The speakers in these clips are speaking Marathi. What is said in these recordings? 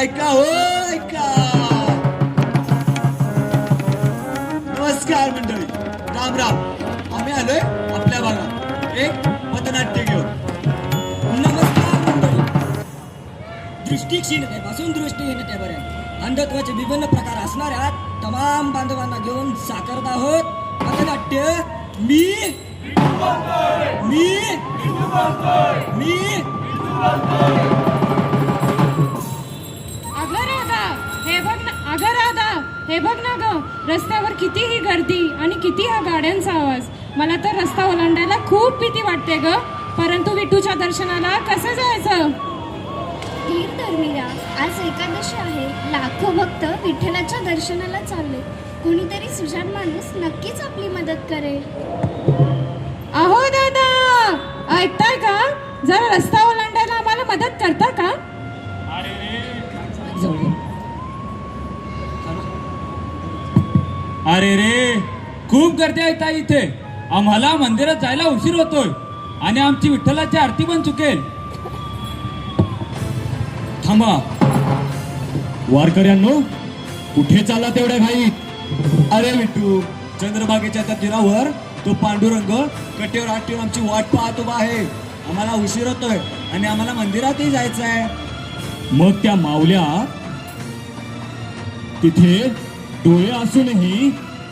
ऐका हो ऐका. नमस्कार मंडळी, राम राम. आम्ही आलोय आपल्या भागात एक पथनाट्य घेऊन. नमस्कार मंडळी. दृष्टिक्षीणतेपासून दृष्टीहीनतेपर्यंत अंधत्वाचे विभिन्न प्रकार असणाऱ्या तमाम बांधवांना घेऊन साकारत आहोत पथनाट्य. मी हे बघ ना ग, रस्त्यावर कितीही गर्दी आणि किती हा गाड्यांचा आवाज. मला तर रस्ता ओलांडायला खूप भीती वाटते ग. परंतु विठूच्या दर्शनाला कसं जायचं? धर्मीरा, आज एकादशी आहे. लाखो भक्त विठ्ठलाच्या दर्शनाला चालले. कोणीतरी सुजाण माणूस नक्कीच आपली मदत करेल. अहो दादा, ऐकताय का? जरा रस्ता ओलांडायला आम्हाला मदत करता का? अरे रे, खूप गर्दी आहे ताई इथे. आम्हाला मंदिरात जायला उशीर होतोय आणि आमची विठ्ठलाची आरती पण चुकेल. थांबा वारकऱ्यांनो, कुठे चालला तेवढ्या घाईत? अरे विठू, चंद्रभागेच्या त्या तीरावर तो पांडुरंग कटेवर हात ठेवून आमची वाट पाहत उभा आहे. आम्हाला उशीर होतोय आणि आम्हाला मंदिरातही जायचं आहे. मग त्या माऊल्या तिथे डोळे असूनही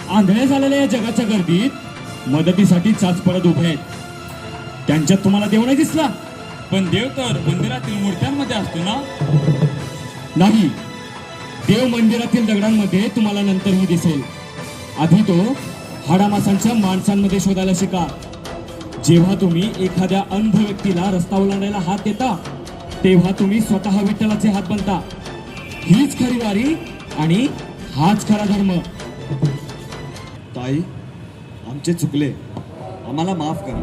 आंधळे झालेल्या या जगाच्या गर्दीत मदतीसाठी चाच पडत उभे आहेत. त्यांच्यात तुम्हाला देव नाही दिसला? पण देव तर मंदिरातील मूर्त्यांमध्ये असतो ना? नाही, देव मंदिरातील दगडांमध्ये तुम्हाला नंतरही दिसेल. आधी तो हाडामासांच्या माणसांमध्ये शोधायला शिका. जेव्हा तुम्ही एखाद्या अंध व्यक्तीला रस्ता ओलांडायला हात देता, तेव्हा तुम्ही स्वतः विठ्ठलाचे हात बनता. हीच खरी वारी आणि हाच खरा धर्म. ताई, आमचे चुकले, आम्हाला माफ करा.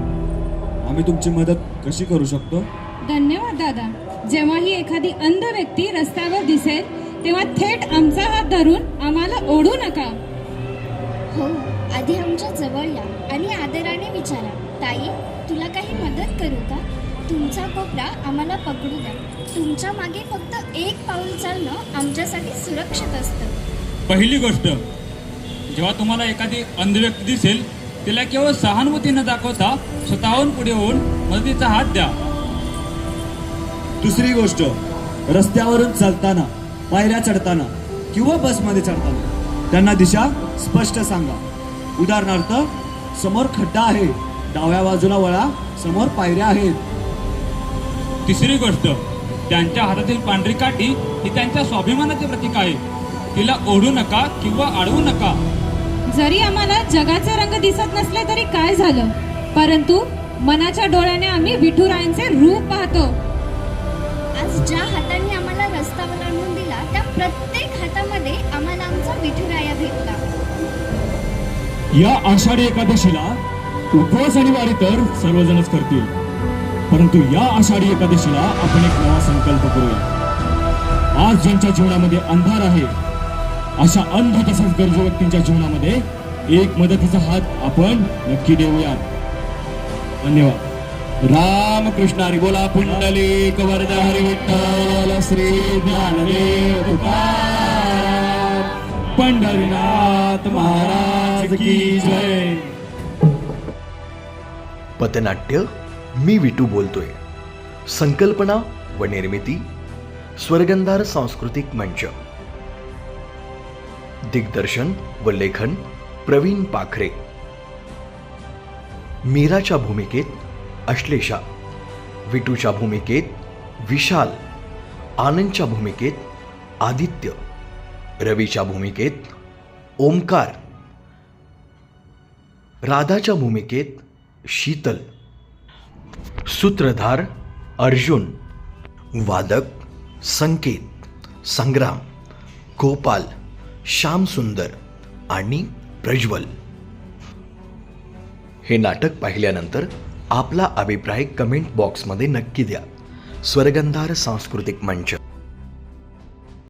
आम्ही तुमची मदत कशी करू शकतो? धन्यवाद दादा. जेव्हा ही एखादी अंध व्यक्ती रस्त्यावर दिसेल तेव्हा थेट आमचा हात धरून आम्हाला ओढू नका. हो, आधी आमच्या जवळ या आणि आदराने विचारा, ताई तुला काही मदत करू का? तुमचा कोपरा आम्हाला पकडू द्या. तुमच्या मागे फक्त एक पाऊल चालणं आमच्यासाठी सुरक्षित असतं. पहिली गोष्ट, जेव्हा तुम्हाला एखादी अंध व्यक्ती दिसेल, तिला केवळ सहानुभूती न दाखवता स्वतःहून पुढे होऊन मदतीचा हात द्या. दुसरी गोष्ट, रस्त्यावरून चालताना, पायऱ्या चढताना किंवा बसमध्ये चढताना त्यांना दिशा स्पष्ट सांगा. उदाहरणार्थ, समोर खड्डा आहे, डाव्या बाजूला वळा, समोर पायऱ्या आहेत. तिसरी गोष्ट, त्यांच्या हातातील पांढरी काठी ही त्यांच्या स्वाभिमानाचे प्रतीक आहे. तिला ओढू नका किंवा अडवू नका. जरी आम्हाला जगाचे रंग दिसत नसले तरी काय झालं, परंतु मनाच्या डोळ्याने आम्ही विठुरायांचे रूप पाहतो. आज ज्या हाताने आम्हाला रस्ता ओलांडून दिला, त्या प्रत्येक हातामध्ये आम्हाला आमचा विठुराया भेटला. या आषाढी एकादशीला उपवास आणि वारी तर सर्वजणच करतील, परंतु या आषाढी एकादशीला आपण एक नवा संकल्प करूया. आज ज्यांच्या जीवनामध्ये अंधार आहे, अशा अंध तसंच गरजू व्यक्तींच्या जीवनामध्ये एक मदतीचा हात आपण नक्की देऊयात. धन्यवाद. रामकृष्ण हरी बोला. पुंडलिक वरदा हरी विठ्ठल श्री ज्ञानदेव तुकाराम. पंढरीनाथ महाराज की जय. पथनाट्य मी विटू बोलतोय. संकल्पना व निर्मिती स्वर्गंधार सांस्कृतिक मंच. दिग्दर्शन व लेखन प्रवीण पाखरे. मीराच्या भूमिकेत अश्लेषा, विटूच्या भूमिकेत विशाल, आनंदच्या भूमिकेत आदित्य, रवीच्या भूमिकेत ओमकार, राधाच्या भूमिकेत शीतल, सूत्रधार अर्जुन, वादक संकेत, संग्राम, गोपाल, श्याम सुंदर आणि प्रज्वल. हे नाटक पाहिल्यानंतर आपला अभिप्राय कमेंट बॉक्समध्ये नक्की द्या. स्वर्गंधार सांस्कृतिक मंच.